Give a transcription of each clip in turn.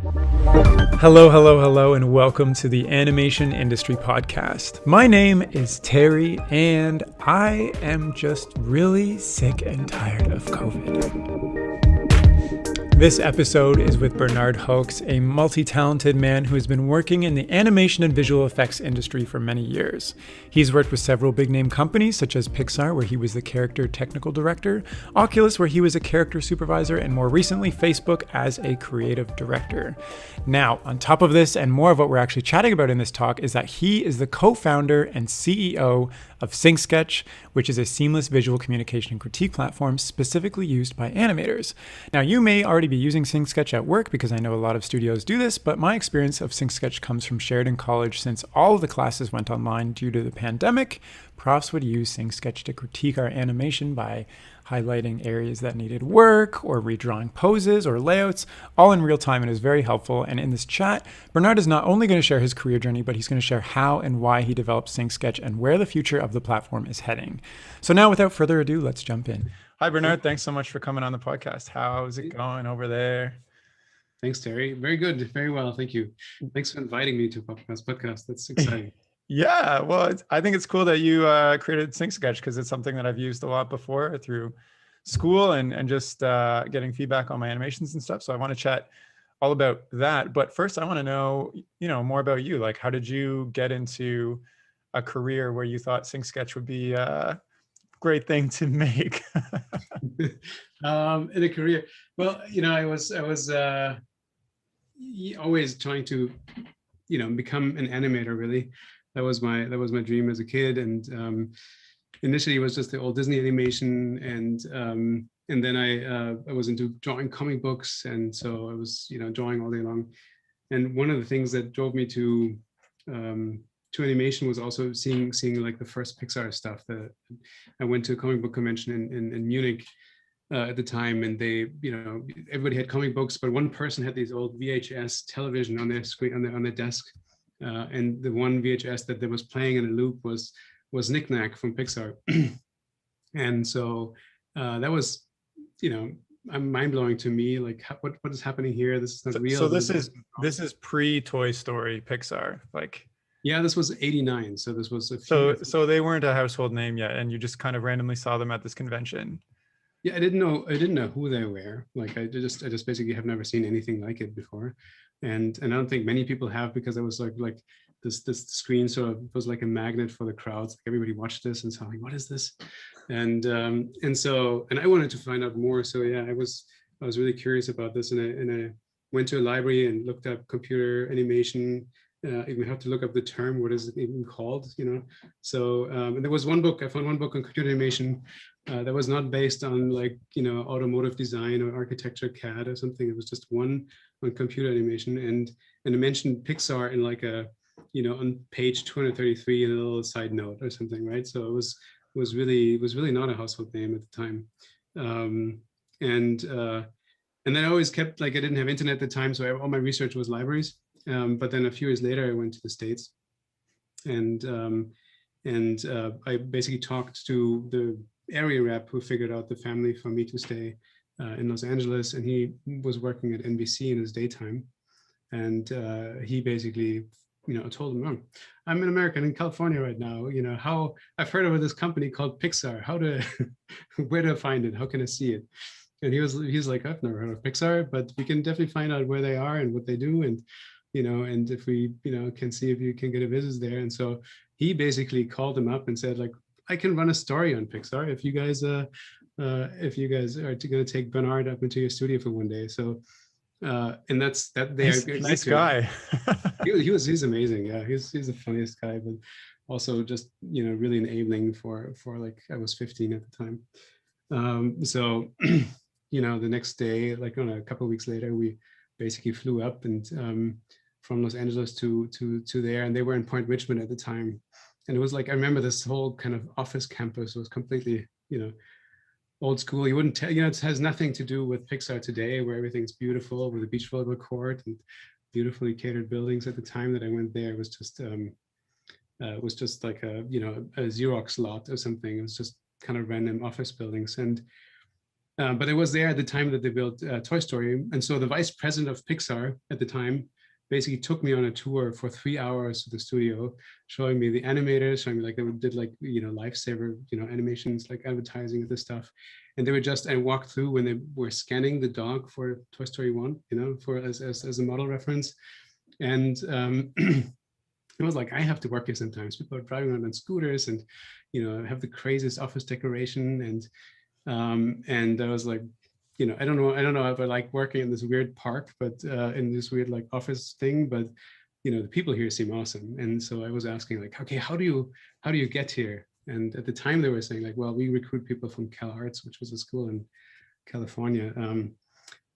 Hello, hello, hello, and welcome to the Animation Industry Podcast. My name is Terry, and I am just really sick and tired of COVID. This episode is with Bernhard Haux, a multi-talented man who has been working in the animation and visual effects industry for many years. He's worked with several big-name companies such as Pixar, where he was the character technical director, Oculus, where he was a character supervisor, and more recently, Facebook as a creative director. Now, on top of this, and more of what we're actually chatting about in this talk, is that he is the co-founder and CEO of SyncSketch, which is a seamless visual communication and critique platform specifically used by animators. Now, you may already be using SyncSketch at work because I know a lot of studios do this, but my experience of SyncSketch comes from Sheridan College. Since all of the classes went online due to the pandemic, profs would use SyncSketch to critique our animation by highlighting areas that needed work or redrawing poses or layouts, all in real time, and is very helpful. And in this chat, Bernhard is not only going to share his career journey, but he's going to share how and why he developed SyncSketch and where the future of the platform is heading. So now, without further ado, let's jump in. Hi, Bernhard. Thanks so much for coming on the podcast. How's it going over there? Thanks, Terry. Very good. Very well. Thank you. Thanks for inviting me to this podcast. That's exciting. Yeah, well, I think it's cool that you created SyncSketch because it's something that I've used a lot before through school and just getting feedback on my animations and stuff. So I want to chat all about that. But first, I want to know, more about you. Like, how did you get into a career where you thought SyncSketch would be a great thing to make? In a career, well, I was always trying to, become an animator. Really, that was my dream as a kid. And initially, it was just the old Disney animation, and then I was into drawing comic books, and so I was drawing all day long. And one of the things that drove me to animation was also seeing like the first Pixar stuff. I went to a comic book convention in Munich at the time, and they, everybody had comic books, but one person had these old VHS television on their screen on their desk, and the one VHS that was playing in a loop was Knick Knack from Pixar. And so that was, mind-blowing to me. Like, what is happening here? This is not real. So this is pre-Toy Story Pixar, like. Yeah, this was 89. So this was so they weren't a household name yet, and you just kind of randomly saw them at this convention. Yeah, I didn't know who they were. Like, I just basically have never seen anything like it before, and I don't think many people have, because it was like this screen sort of was like a magnet for the crowds. Like, everybody watched this and saw, like, what is this? And I wanted to find out more. So yeah, I was really curious about this, and I went to a library and looked up computer animation. Even have to look up the term, what is it even called, So and there was one book, I found one book on computer animation that was not based on, like, automotive design or architecture, CAD or something. It was just one on computer animation, and it mentioned Pixar in like a, on page 233 in a little side note or something, right? So it was really not a household name at the time. And then I always kept, like, I didn't have internet at the time, so all my research was libraries. But then a few years later, I went to the States, and I basically talked to the area rep who figured out the family for me to stay in Los Angeles, and he was working at NBC in his daytime, and he basically, told him, "Oh, I'm an American in California right now. How I've heard of this company called Pixar. Where do I find it? How can I see it?" And he's like, "I've never heard of Pixar, but we can definitely find out where they are and what they do, and and if we, can see if you can get a visit there." And so he basically called him up and said, like, "I can run a story on Pixar if you guys are going to take Bernhard up into your studio for one day." So and that's that. Nice guy. He's amazing. Yeah, he's the funniest guy, but also just really enabling for like, I was 15 at the time. So the next day, like, on a couple of weeks later, we basically flew up and from Los Angeles to there, and they were in Point Richmond at the time. And it was like, I remember this whole kind of office campus was completely, old school. You wouldn't tell, it has nothing to do with Pixar today, where everything's beautiful with the beach volleyball court and beautifully catered buildings. At the time that I went there, it was just like a Xerox lot or something. It was just kind of random office buildings. And But it was there at the time that they built Toy Story. And so the vice president of Pixar at the time basically took me on a tour for 3 hours to the studio, showing me the animators, showing me like they did like, lifesaver, animations, like advertising and this stuff. And they were just, I walked through when they were scanning the dog for Toy Story 1, for as a model reference. And it was like, I have to work here sometimes. People are driving around on scooters and, have the craziest office decoration. And I was like, I don't know if I like working in this weird park, but in this weird like office thing, but the people here seem awesome. And so I was asking like, okay, how do you get here? And at the time they were saying like, well, we recruit people from Cal Arts, which was a school in California,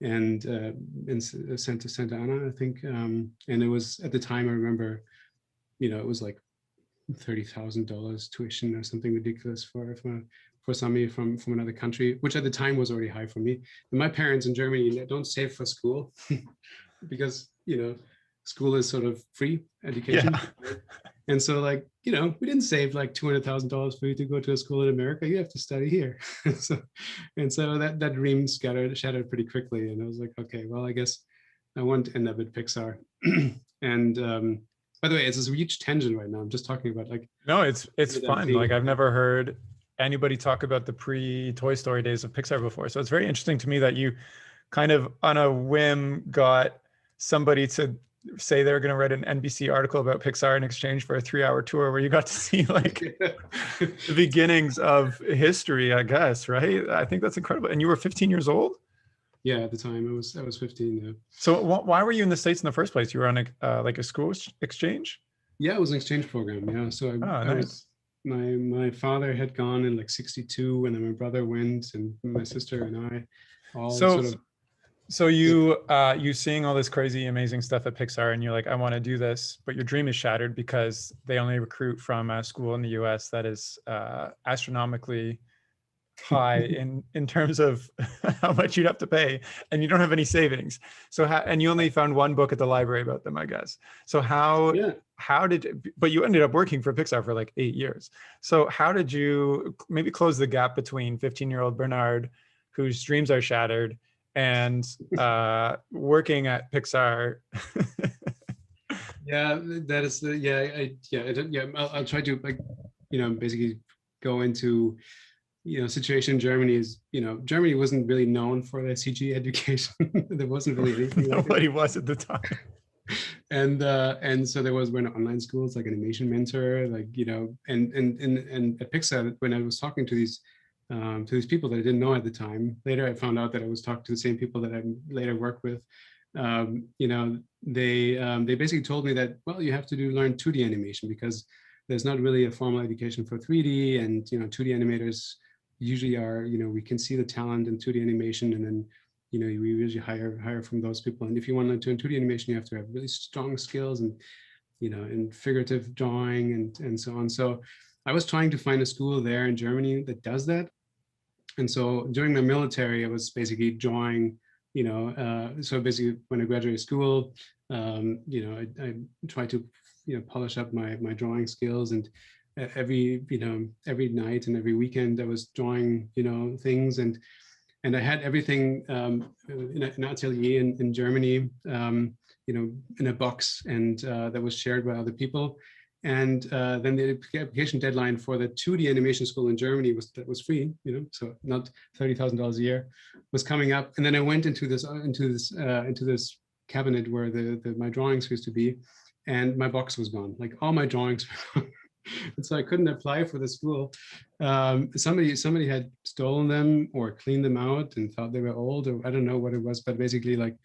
and in Santa Ana, I think. And it was at the time, I remember, it was like $30,000 tuition or something ridiculous for somebody from another country, which at the time was already high for me. And my parents in Germany don't save for school because school is sort of free education. Yeah. And so like, we didn't save like $200,000 for you to go to a school in America. You have to study here. so that dream shattered pretty quickly. And I was like, okay, well, I guess I want to end up at Pixar. And by the way, it's this huge tangent right now. I'm just talking about like. No, it's fun. Like I've never heard anybody talk about the pre-Toy Story days of Pixar before. So it's very interesting to me that you kind of on a whim got somebody to say they were going to write an NBC article about Pixar in exchange for a 3-hour tour where you got to see like the beginnings of history, I guess, right? I think that's incredible. And you were 15 years old? Yeah, at the time I was 15. Yeah. So why were you in the States in the first place? You were on like a school exchange? Yeah, it was an exchange program. Yeah. So nice. My father had gone in like 62, and then my brother went, and my sister and I all So you seeing all this crazy, amazing stuff at Pixar, and you're like, I want to do this, but your dream is shattered because they only recruit from a school in the U.S. that is astronomically high in terms of how much you'd have to pay, and you don't have any savings. So and you only found one book at the library about them, I guess. So but you ended up working for Pixar for like 8 years. So how did you maybe close the gap between 15-year-old Bernhard, whose dreams are shattered, and working at Pixar? Yeah, that is I'll try to like, basically go into, situation in Germany is, Germany wasn't really known for their CG education. There wasn't really anything. Nobody was at the time. And so there were online schools like Animation Mentor, like, and at Pixar, when I was talking to these people that I didn't know at the time. Later, I found out that I was talking to the same people that I later worked with. They basically told me that, well, you have to learn 2D animation because there's not really a formal education for 3D, and 2D animators usually are, we can see the talent in 2D animation, and then we usually hire from those people. And if you want to learn 2D animation, you have to have really strong skills and in figurative drawing and so on. So I was trying to find a school there in Germany that does that. And so during my military, I was basically drawing, so basically when I graduated school, I tried to, polish up my drawing skills, and every night and every weekend I was drawing, things, and I had everything in an atelier in Germany, in a box, and that was shared by other people. And then the application deadline for the 2D animation school in Germany was free, so not $30,000 a year, was coming up. And then I went into this cabinet where my drawings used to be, and my box was gone. Like all my drawings were gone. And so I couldn't apply for the school. Somebody had stolen them or cleaned them out and thought they were old, or I don't know what it was, but basically like,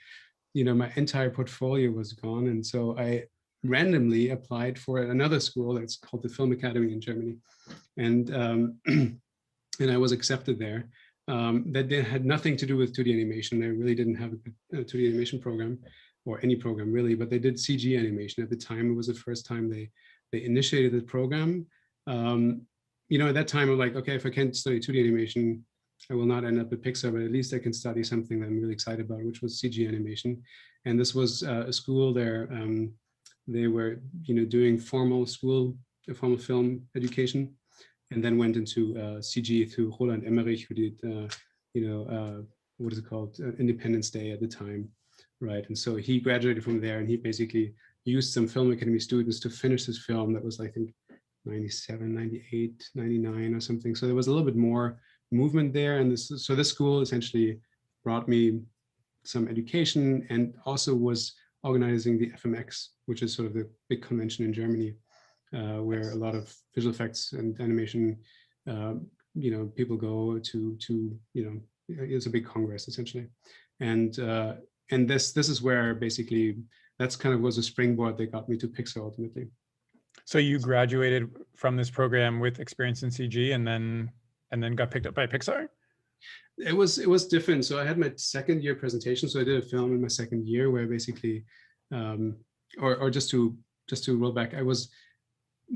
my entire portfolio was gone. And so I randomly applied for another school that's called the Film Academy in Germany, and and I was accepted there. That had nothing to do with 2D animation. They really didn't have a 2D animation program, or any program really, but they did CG animation at the time. It was the first time they initiated the program. At that time I'm like, okay, if I can't study 2D animation, I will not end up at Pixar, but at least I can study something that I'm really excited about, which was CG animation. And this was a school there. They were, doing formal film education, and then went into CG through Roland Emmerich, who did, what is it called? Independence Day at the time, right? And so he graduated from there, and he basically used some film academy students to finish his film that was, I think, 97, 98, 99 or something. So there was a little bit more movement there. And so this school essentially brought me some education, and also was organizing the FMX, which is sort of the big convention in Germany, where a lot of visual effects and animation, people go to, it's a big congress essentially. And this is where basically that's kind of was a springboard that got me to Pixar ultimately. So you graduated from this program with experience in CG, and then got picked up by Pixar? It was different. So I had my second year presentation. So I did a film in my second year where basically, or just to roll back, I was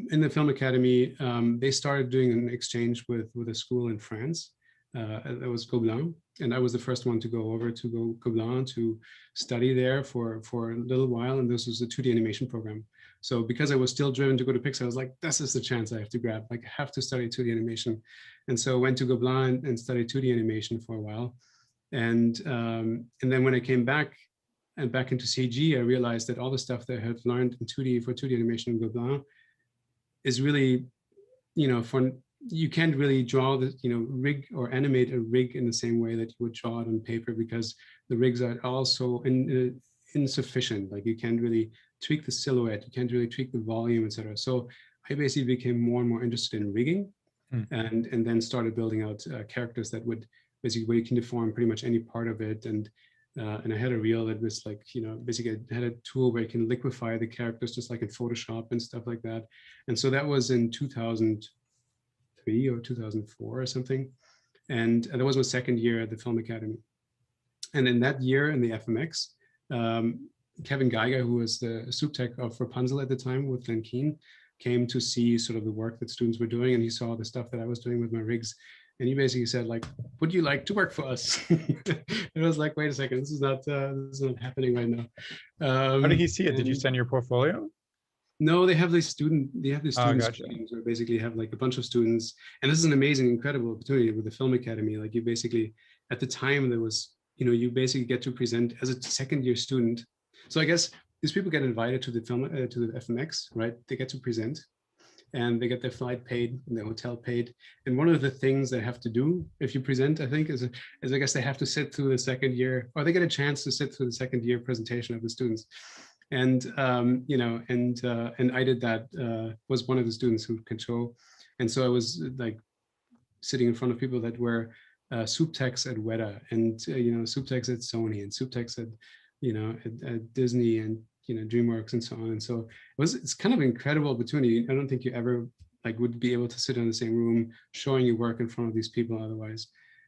in the film academy. They started doing an exchange with a school in France. That was Gobelin, and I was the first one to go over to Gobelin to study there for a little while. And this was a 2D animation program. So because I was still driven to go to Pixar, I was like, this is the chance I have to grab. Like, I have to study 2D animation. And so I went to Gobelin and studied 2D animation for a while. And then when I came back into CG, I realized that all the stuff that I had learned in 2D for 2D animation in Gobelin is really, you can't really draw the, rig or animate a rig in the same way that you would draw it on paper, because the rigs are also insufficient. Like, you can't really tweak the silhouette, you can't really tweak the volume, etc. So I basically became more and more interested in rigging, and then started building out characters that would basically, where you can deform pretty much any part of it. And I had a reel that was like, basically I had a tool where you can liquefy the characters just like in Photoshop and stuff like that. And so that was in 2003 or 2004 or something. And that was my second year at the Film Academy. And in that year in the FMX, Kevin Geiger, who was the soup tech of Rapunzel at the time with Glenn Keane, came to see sort of the work that students were doing, and he saw the stuff that I was doing with my rigs, and he basically said, like, would you like to work for us? It was like, wait a second, this is not happening right now. How did he see it? Did you send your portfolio? No, they have these student Gotcha. meetings where basically have like a bunch of students, and this is an amazing, incredible opportunity with the Film Academy. Like, you basically, at the time, there was, you basically get to present as a second year student. So I guess these people get invited to the to the FMX, right? They get to present, and they get their flight paid and their hotel paid. And one of the things they have to do if you present, I think, is I guess they have to sit through the second year, or they get a chance to sit through the second year presentation of the students. And and I did that. Was one of the students who could show, and so I was like sitting in front of people that were soup techs at Weta, and soup techs at Sony, and soup techs at at Disney, and DreamWorks, and so on. And so it's kind of an incredible opportunity. I don't think you ever like would be able to sit in the same room showing your work in front of these people otherwise.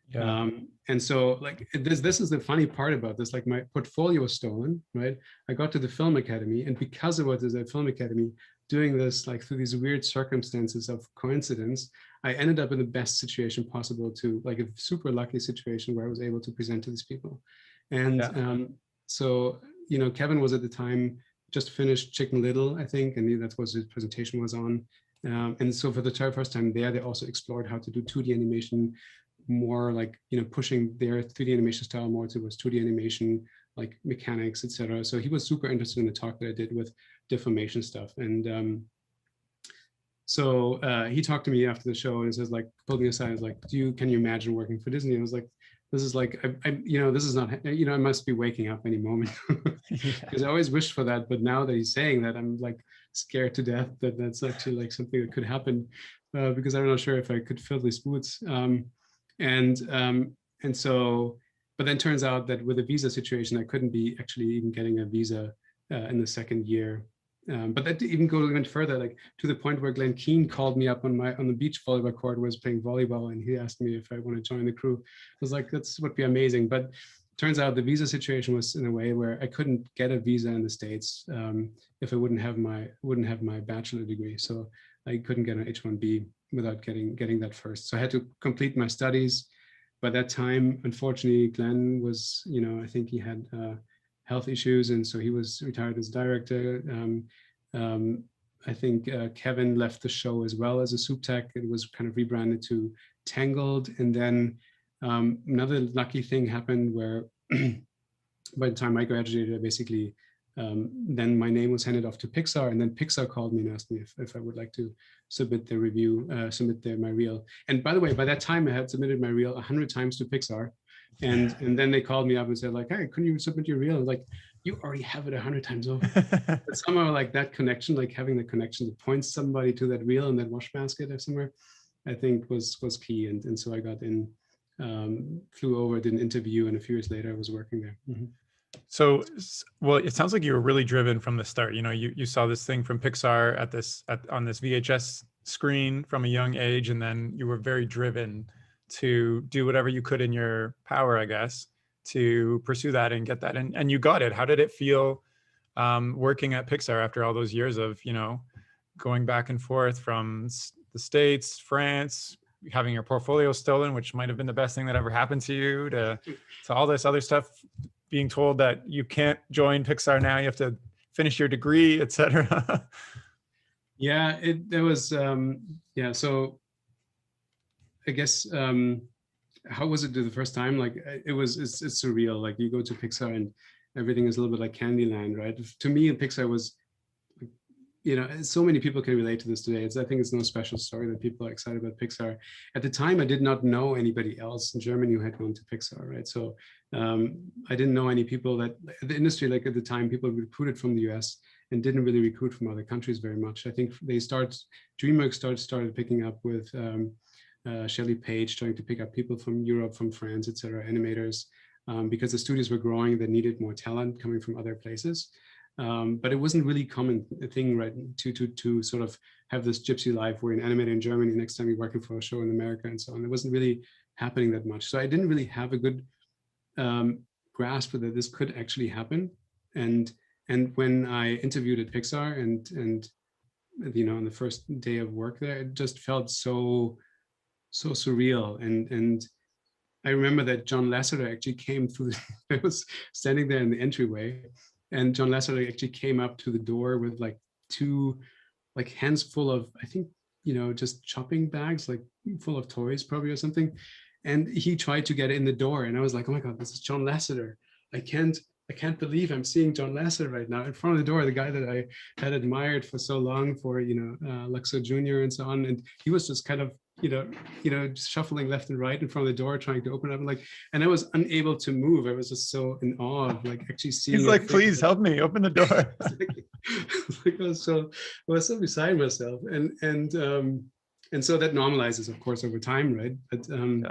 Yeah. And so like this is the funny part about this. Like, my portfolio was stolen, right? I got to the Film Academy, and because it was at Film Academy doing this, like through these weird circumstances of coincidence, I ended up in the best situation possible, to like a super lucky situation where I was able to present to these people. And so Kevin was at the time just finished Chicken Little, I think, and that's what his presentation was on. And so for the first time there, they also explored how to do 2D animation more, like pushing their 3D animation style more towards 2D animation, like mechanics, etc. So he was super interested in the talk that I did with deformation stuff. And so he talked to me after the show and says, like, pulled me aside, and was like, can you imagine working for Disney? And I was like, this is like, this is not, I must be waking up any moment, because I always wished for that. But now that he's saying that, I'm like scared to death that that's actually like something that could happen, because I'm not sure if I could fill these boots. And so, but then turns out that with the visa situation, I couldn't be actually even getting a visa in the second year. But that even go even further, like to the point where Glenn Keane called me up on the beach volleyball court, was playing volleyball, and he asked me if I want to join the crew. I was like, that would be amazing. But turns out the visa situation was in a way where I couldn't get a visa in the States if I wouldn't have my bachelor degree. So I couldn't get an H-1B without getting that first. So I had to complete my studies. By that time, unfortunately, Glenn was, I think he had health issues, and so he was retired as director. I think Kevin left the show as well as a soup tech. It was kind of rebranded to Tangled, and then Another lucky thing happened where by the time I graduated, I basically then my name was handed off to Pixar, and then Pixar called me and asked me if I would like to submit the review, my reel. And by the way, by that time I had submitted my reel 100 times to Pixar, and then they called me up and said like, "Hey, couldn't you submit your reel?" I was like, "You already have it 100 times over." But somehow like that connection, like having the connection to point somebody to that reel in that wash basket or somewhere, I think was key. And so I got in, flew over, did an interview, and a few years later I was working there. Mm-hmm. So, well, it sounds like you were really driven from the start. You know, you saw this thing from Pixar on this VHS screen from a young age, and then you were very driven to do whatever you could in your power, I guess, to pursue that and get that. And you got it. How did it feel working at Pixar after all those years of, you know, going back and forth from the States, France, having your portfolio stolen, which might have been the best thing that ever happened to you, to all this other stuff, being told that you can't join Pixar now, you have to finish your degree, etc. Yeah, there was, so I guess, how was it the first time? Like it's surreal. Like you go to Pixar and everything is a little bit like Candyland, right? To me, Pixar was, you know, so many people can relate to this today. I think it's no special story that people are excited about Pixar. At the time, I did not know anybody else in Germany who had gone to Pixar, right? So I didn't know any people that the industry, like at the time, people recruited from the US and didn't really recruit from other countries very much. I think DreamWorks started picking up with Shelley Page, trying to pick up people from Europe, from France, et cetera, animators, because the studios were growing, they needed more talent coming from other places. But it wasn't really common thing, right, to sort of have this gypsy life where you're an animator in Germany, next time you're working for a show in America and so on. It wasn't really happening that much. So I didn't really have a good grasp that this could actually happen. And when I interviewed at Pixar and you know, on the first day of work there, it just felt so surreal. And I remember that John Lasseter actually came through. I was standing there in the entryway, and John Lasseter actually came up to the door with like two, like hands full of, I think, you know, just shopping bags, like full of toys probably or something. And he tried to get in the door. And I was like, oh my God, this is John Lasseter. I can't believe I'm seeing John Lasseter right now in front of the door, the guy that I had admired for so long for, you know, Luxo Jr. and so on. And he was just kind of, you know, just shuffling left and right in front of the door, trying to open it up. And I was unable to move. I was just so in awe of like actually seeing. He's like, please help me open the door. I was so beside myself. And so that normalizes, of course, over time, right? But in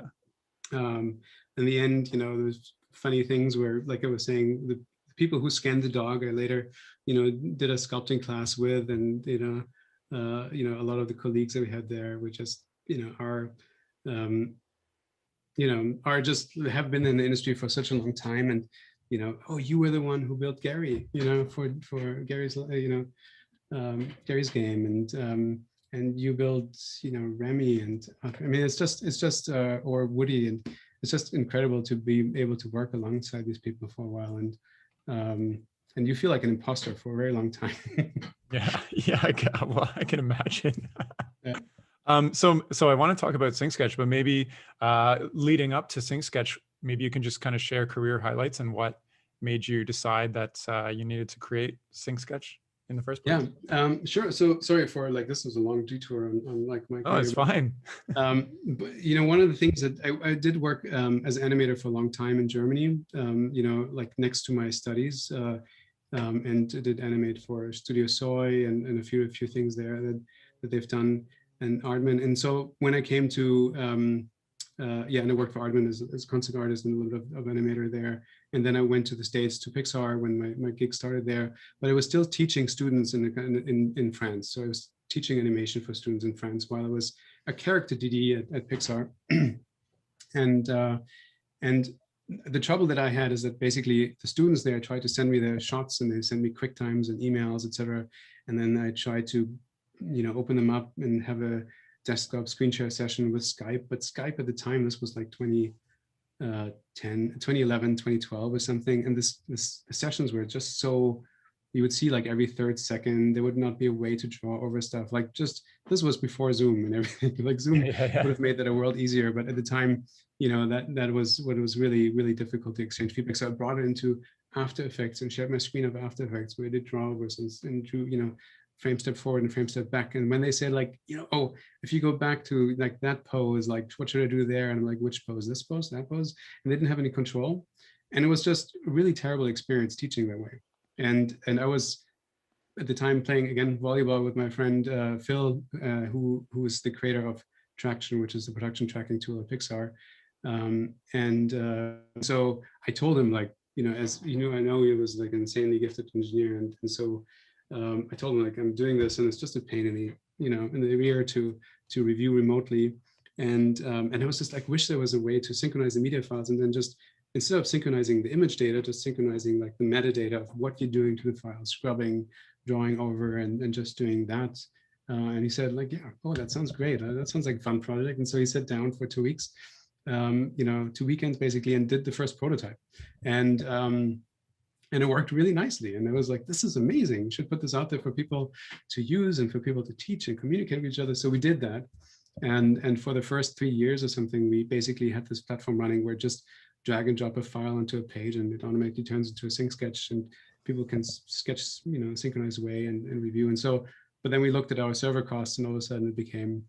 the end, you know, there's funny things where, like I was saying, the people who scanned the dog I later, you know, did a sculpting class with, and you know, a lot of the colleagues that we had there were just, you know, are just have been in the industry for such a long time, and you know, oh, you were the one who built Gary, you know, for Gary's, you know, Gary's game, and you built, you know, Remy, and I mean, it's just or Woody, and it's just incredible to be able to work alongside these people for a while, and you feel like an imposter for a very long time. yeah, I can imagine. Yeah. So I want to talk about SyncSketch, but maybe leading up to SyncSketch, maybe you can just kind of share career highlights and what made you decide that you needed to create SyncSketch in the first place. Yeah, sure. So sorry for like, this was a long detour on like my career. Oh, it's fine. But you know, one of the things that I did work as an animator for a long time in Germany, you know, like next to my studies, and did animate for Studio Soy and a few things there that they've done, and Aardman. And so when I came to and I worked for Aardman as a concept artist and a little bit of animator there. And then I went to the States to Pixar when my gig started there. But I was still teaching students in France. So I was teaching animation for students in France while I was a character DD at Pixar. And the trouble that I had is that basically the students there tried to send me their shots, and they send me quick times and emails, etc. And then I tried to, you know, open them up and have a desktop screen share session with Skype. But Skype at the time, this was like 2011, 2012 or something. And the sessions were just so, you would see like every third second, there would not be a way to draw over stuff. Like just, this was before Zoom and everything. Like Zoom would have made that a world easier. But at the time, that was what was really, really difficult to exchange feedback. So I brought it into After Effects and shared my screen of After Effects where I did drawovers and drew, frame step forward and frame step back. And when they say like, oh, if you go back to like that pose, like what should I do there? And I'm like, which pose, this pose, that pose? And they didn't have any control. And it was just a really terrible experience teaching that way. And I was at the time playing again volleyball with my friend Phil, who is the creator of Traction, which is the production tracking tool at Pixar. So I told him like, as I know he was like an insanely gifted engineer, and so I told him like I'm doing this, and it's just a pain in the in the rear to review remotely, and I was just like, wish there was a way to synchronize the media files, and then just instead of synchronizing the image data, just synchronizing like the metadata of what you're doing to the file, scrubbing, drawing over, and just doing that. And he said like, yeah, oh, that sounds great. That sounds like a fun project. And so he sat down for 2 weeks, 2 weekends basically, and did the first prototype. And it worked really nicely. And I was like, this is amazing. We should put this out there for people to use and for people to teach and communicate with each other. So we did that. And for the first 3 years or something, we basically had this platform running where just drag and drop a file onto a page and it automatically turns into a sync sketch, and people can sketch, synchronized away and review. And so, but then we looked at our server costs, and all of a sudden it became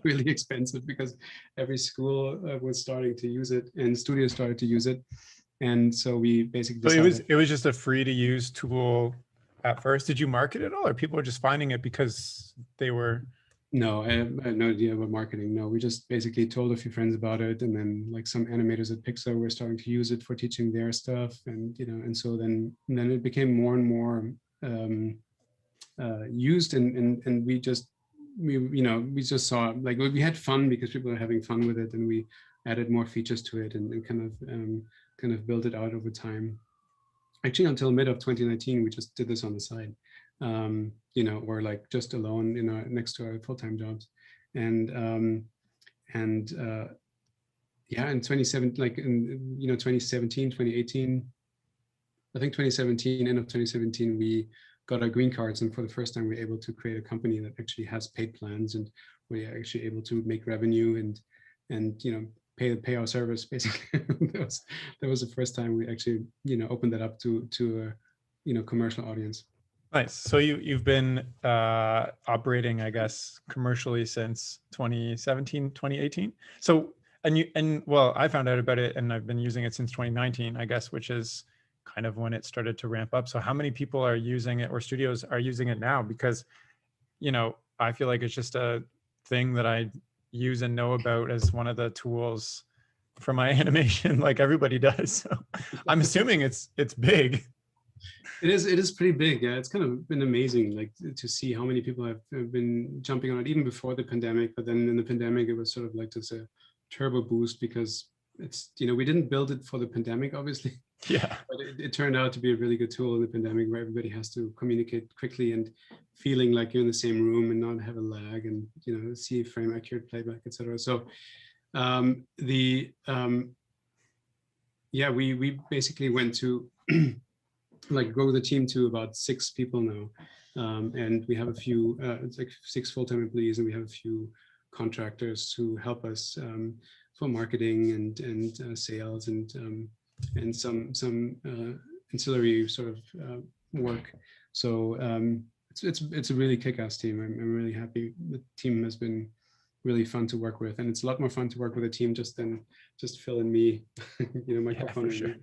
really expensive because every school was starting to use it and studios started to use it. And so we basically decided, so it was just a free to use tool at first. Did you market it all, or people were just finding it because they were? No, I had no idea about marketing. No, we just basically told a few friends about it, and then like some animators at Pixar were starting to use it for teaching their stuff, and and so then it became more and more used, and we just saw like we had fun because people were having fun with it, and we added more features to it and kind of built it out over time. Actually, until mid of 2019, we just did this on the side. Or like just alone, next to our full-time jobs. And yeah, in 2017, like in 2017, 2018, I think 2017, end of 2017, we got our green cards, and for the first time, we were able to create a company that actually has paid plans, and we're actually able to make revenue and pay our service basically. that was the first time we actually opened that up to a commercial audience. Nice. So you've been operating, I guess, commercially since 2017, 2018. So well, I found out about it and I've been using it since 2019, I guess, which is kind of when it started to ramp up. So how many people are using it, or studios are using it now? Because, I feel like it's just a thing that I use and know about as one of the tools for my animation, like everybody does. So I'm assuming it's big. It is pretty big. Yeah, it's kind of been amazing, like to see how many people have been jumping on it even before the pandemic. But then in the pandemic, it was sort of like just a turbo boost because it's we didn't build it for the pandemic, obviously. Yeah. But it turned out to be a really good tool in the pandemic where everybody has to communicate quickly and feeling like you're in the same room and not have a lag and see frame accurate playback, etc. So we basically went to like grow the team to about 6 people now, and we have a few it's like 6 full-time employees, and we have a few contractors who help us for marketing and sales and some ancillary sort of work. So it's a really kick-ass team. I'm really happy. The team has been really fun to work with, and it's a lot more fun to work with a team than just Phil and me, microphone. Yeah, for sure.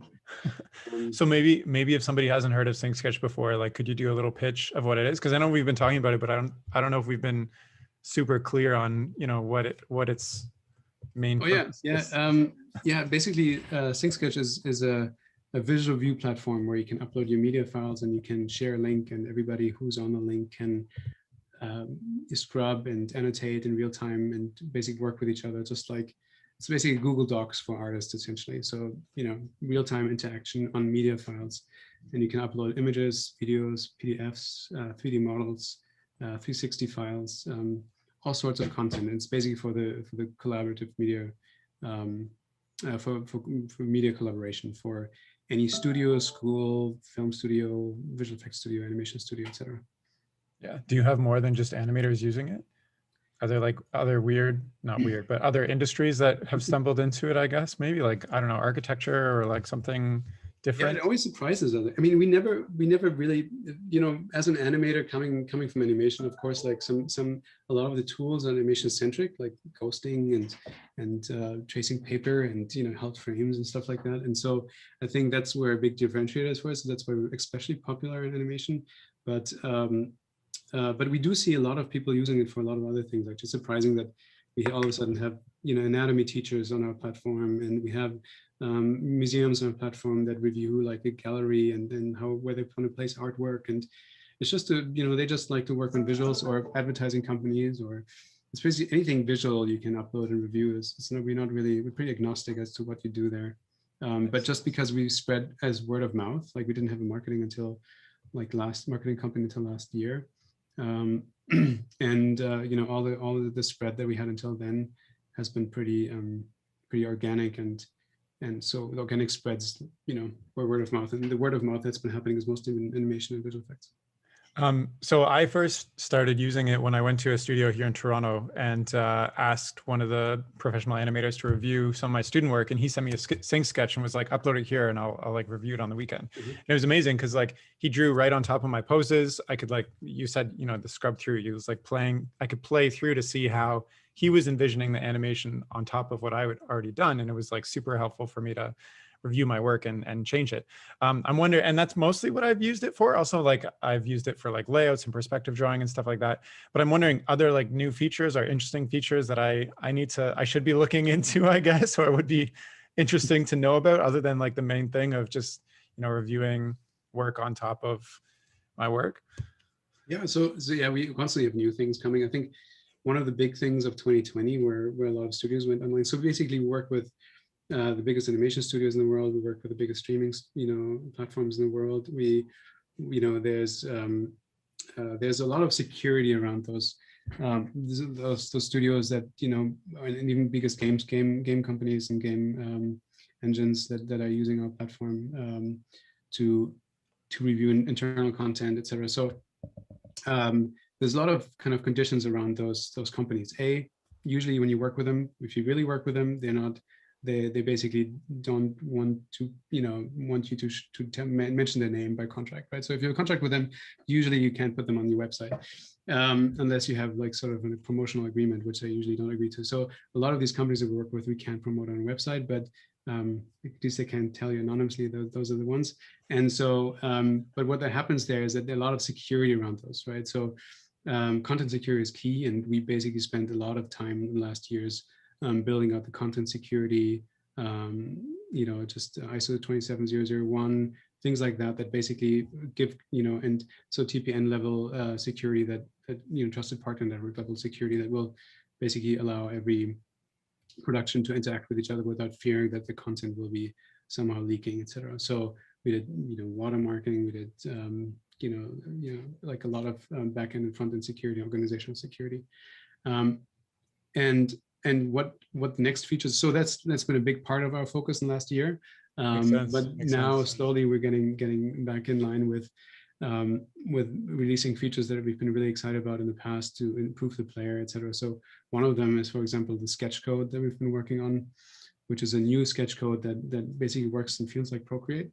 So maybe if somebody hasn't heard of Sync Sketch before, like, could you do a little pitch of what it is? Because I know we've been talking about it, but I don't know if we've been super clear on what its main purpose is. Basically, Sync Sketch is a visual view platform where you can upload your media files and you can share a link, and everybody who's on the link can scrub and annotate in real time and basically work with each other, just like it's basically Google Docs for artists essentially. So real-time interaction on media files, and you can upload images, videos, PDFs, 3D models, 360 files, all sorts of content. It's basically for the collaborative media, for media collaboration for any studio, school, film studio, visual effects studio, animation studio, etc. Yeah. Do you have more than just animators using it? Are there like other weird, not weird, but other industries that have stumbled into it, I guess? Maybe like, I don't know, architecture or like something Yeah, it different? always surprises us. I mean, we never really, as an animator coming from animation, of course, like a lot of the tools are animation centric, like ghosting and tracing paper and held frames and stuff like that. And so I think that's where a big differentiator is for us. So that's why we're especially popular in animation. But we do see a lot of people using it for a lot of other things. Like, it's surprising that we all of a sudden have anatomy teachers on our platform, and we have museums on our platform that review like a gallery and then where they want to place artwork. And it's just they just like to work on visuals, or advertising companies, or it's basically anything visual you can upload and review. We're pretty agnostic as to what you do there. But just because we spread as word of mouth, like we didn't have a marketing company until last year. And all the spread that we had until then has been pretty organic, and so the organic spreads were word of mouth, and the word of mouth that's been happening is mostly in animation and visual effects. So I first started using it when I went to a studio here in Toronto and asked one of the professional animators to review some of my student work, and he sent me a Sing sketch and was like, upload it here and I'll like review it on the weekend. Mm-hmm. And it was amazing because like he drew right on top of my poses. I could, like you said, the scrub through, he was like I could play through to see how he was envisioning the animation on top of what I had already done. And it was like super helpful for me to review my work and change it. I'm wondering, and that's mostly what I've used it for. Also, like I've used it for like layouts and perspective drawing and stuff like that. But I'm wondering, other like new features or interesting features that I should be looking into, I guess, or would be interesting to know about, other than like the main thing of just reviewing work on top of my work. Yeah, so yeah, we constantly have new things coming. I think one of the big things of 2020 where a lot of studios went online. So basically we work with the biggest animation studios in the world. We work with the biggest streaming, platforms in the world. There's a lot of security around those studios that and even biggest game companies and game engines that are using our platform to review internal content, etc. So there's a lot of kind of conditions around those companies. Usually when you work with them, if you really work with them, they basically don't want you to mention their name by contract, right? So if you have a contract with them, usually you can't put them on your website unless you have like sort of a promotional agreement, which they usually don't agree to. So a lot of these companies that we work with, we can't promote on a website, but at least they can tell you anonymously those are the ones. And so, but what that happens there is that there are a lot of security around those, right? So content security is key, and we basically spent a lot of time in the last years building out the content security, just ISO 27001, things like that basically give, and so TPN level security that trusted partner network level security that will basically allow every production to interact with each other without fearing that the content will be somehow leaking, etc. So we did, watermarking, we did, like a lot of back-end and front-end security, organizational security. And what next features? So that's been a big part of our focus in the last year. But Makes now sense. slowly we're getting back in line with releasing features that we've been really excited about in the past to improve the player, etc. So one of them is, for example, the sketch code that we've been working on, which is a new sketch code that basically works and feels like Procreate.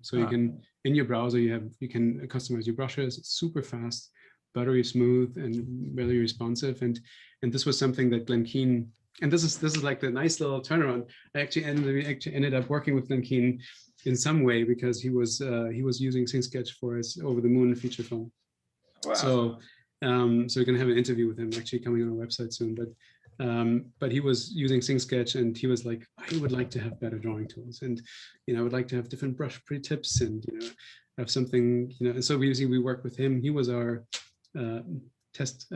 So you can, in your browser, you can customize your brushes. It's super fast, buttery smooth, and really responsive. And this was something that Glenn Keane, and this is like the nice little turnaround. We actually ended up working with Glenn Keane in some way because he was using SingSketch for his Over the Moon feature film. Wow. So we're gonna have an interview with him actually coming on our website soon. But he was using SingSketch, and he was like, I would like to have better drawing tools, and I would like to have different brush pre-tips, and have something, and so we worked with him. He was our test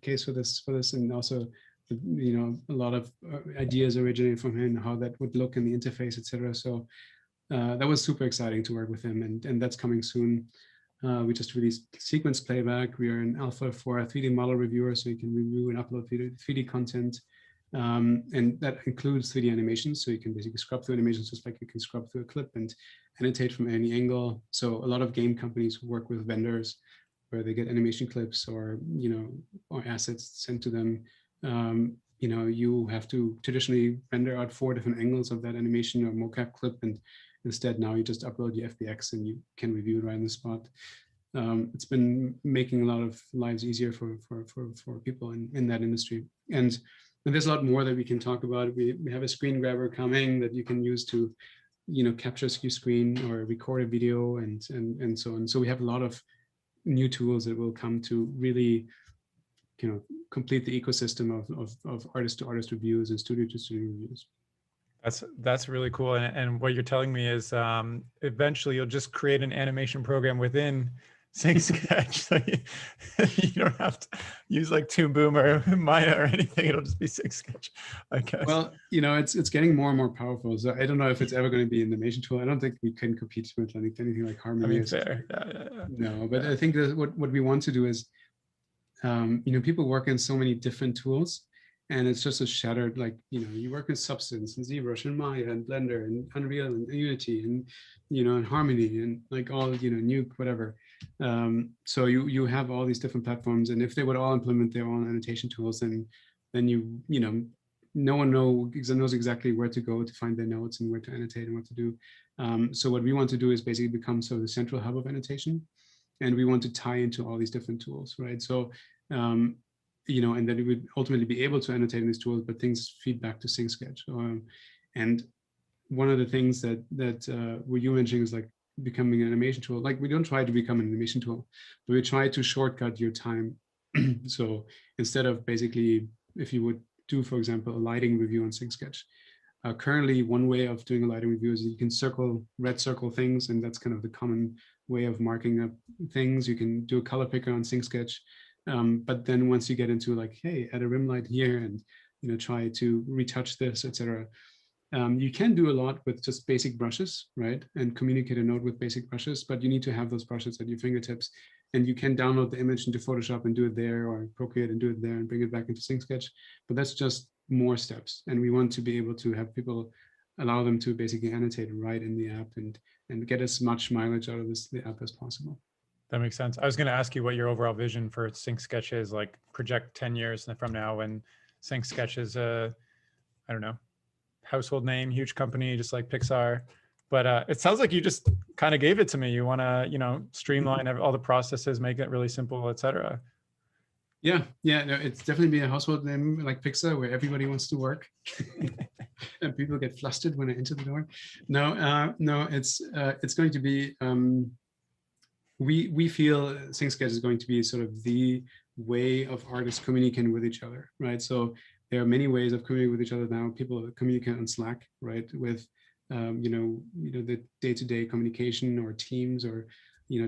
case for this, and also a lot of ideas originated from him, how that would look in the interface, etc. So that was super exciting to work with him, and that's coming soon. We just released sequence playback. We are in alpha for a 3D model reviewer, so you can review and upload 3D content, and that includes 3D animations. So you can basically scrub through animations just like you can scrub through a clip and annotate from any angle. So a lot of game companies who work with vendors where they get animation clips or, or assets sent to them. You have to traditionally render out 4 different angles of that animation or mocap clip, and instead now you just upload your FBX and you can review it right on the spot. It's been making a lot of lives easier for people in that industry. And there's a lot more that we can talk about. We have a screen grabber coming that you can use to, capture your screen or record a video and so on. So we have a lot of new tools that will come to really, complete the ecosystem of artist to artist reviews and studio to studio reviews. That's really cool. And what you're telling me is eventually you'll just create an animation program within SyncSketch. So you don't have to use like Toon Boom or Maya or anything. It'll just be SyncSketch, I guess. Well, it's getting more and more powerful. So I don't know if it's ever going to be an animation tool. I don't think we can compete with anything like Harmony. I mean, fair. Yeah. No, but I think that what we want to do is, people work in so many different tools, and it's just a shattered, like, you work in Substance and ZBrush and Maya and Blender and Unreal and Unity and, and Harmony and like all, Nuke, whatever. So you have all these different platforms, and if they would all implement their own annotation tools, then no one knows exactly where to go to find their notes and where to annotate and what to do. So what we want to do is basically become sort of the central hub of annotation, and we want to tie into all these different tools, right? So and then we would ultimately be able to annotate in these tools, but things feed back to SyncSketch. And one of the things that what you mentioning is like becoming an animation tool. Like, we don't try to become an animation tool, but we try to shortcut your time. So instead of basically, if you would do, for example, a lighting review on SyncSketch, currently one way of doing a lighting review is you can red circle things, and that's kind of the common way of marking up things. You can do a color picker on SyncSketch. But then once you get into like, hey, add a rim light here and, try to retouch this, etc. You can do a lot with just basic brushes, right? And communicate a node with basic brushes, but you need to have those brushes at your fingertips. And you can download the image into Photoshop and do it there, or Procreate and do it there and bring it back into SyncSketch. But that's just more steps. And we want to be able to have people, allow them to basically annotate right in the app and get as much mileage out of the app as possible. That makes sense. I was going to ask you what your overall vision for SyncSketch is, like project 10 years from now when SyncSketch is a, I don't know, household name, huge company, just like Pixar. But it sounds like you just kind of gave it to me. You want to, streamline all the processes, make it really simple, et cetera. Yeah, no, it's definitely be a household name like Pixar, where everybody wants to work, and people get flustered when I enter the door. No, it's going to be. We feel SyncSketch is going to be sort of the way of artists communicating with each other, right? So there are many ways of communicating with each other now. People communicate on Slack, right? With the day-to-day communication, or Teams, or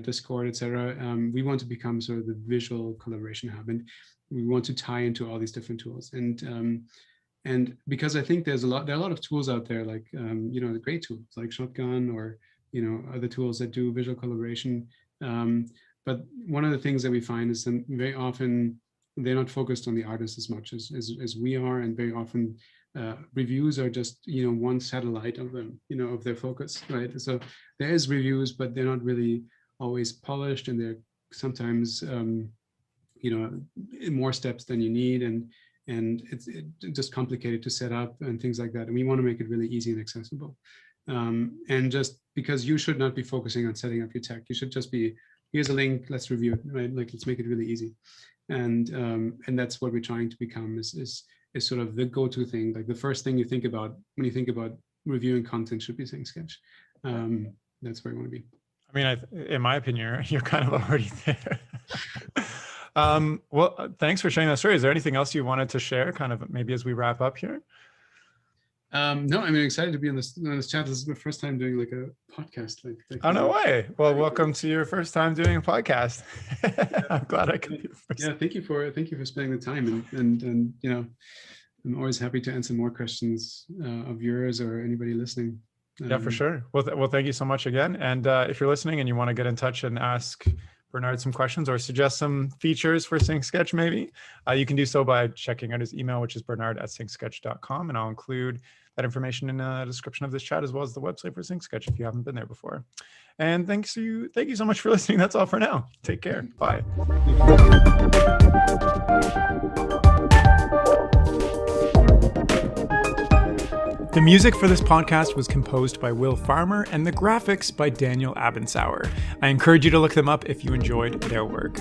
Discord, etc. We want to become sort of the visual collaboration hub, and we want to tie into all these different tools. And because I think there are a lot of tools out there, like the great tools like Shotgun, or other tools that do visual collaboration. But one of the things that we find is that very often they're not focused on the artist as much as we are, and very often reviews are just one satellite of them, of their focus, right? So there is reviews, but they're not really always polished, and they're sometimes more steps than you need, and it's just complicated to set up and things like that. And we want to make it really easy and accessible. And just because you should not be focusing on setting up your tech, you should just be, here's a link, let's review it, right? Like, let's make it really easy. And that's what we're trying to become, is sort of the go-to thing. Like, the first thing you think about when you think about reviewing content should be SyncSketch. That's where you want to be. I mean, in my opinion, you're kind of already there. Well, thanks for sharing that story. Is there anything else you wanted to share, kind of maybe as we wrap up here? No, I'm excited to be on this chat. This is my first time doing like a podcast. Oh, no way. Well, welcome to your first time doing a podcast. I'm glad I could be the first. Yeah, thank you for spending the time, and I'm always happy to answer more questions of yours or anybody listening. Yeah, for sure. Well, thank you so much again. And if you're listening and you want to get in touch and ask Bernhard some questions or suggest some features for SyncSketch maybe, you can do so by checking out his email, which is bernhard@syncsketch.com. And I'll include that information in the description of this chat, as well as the website for SyncSketch if you haven't been there before. And thank you so much for listening. That's all for now. Take care. Bye. The music for this podcast was composed by Will Farmer and the graphics by Daniel Abensauer. I encourage you to look them up if you enjoyed their work.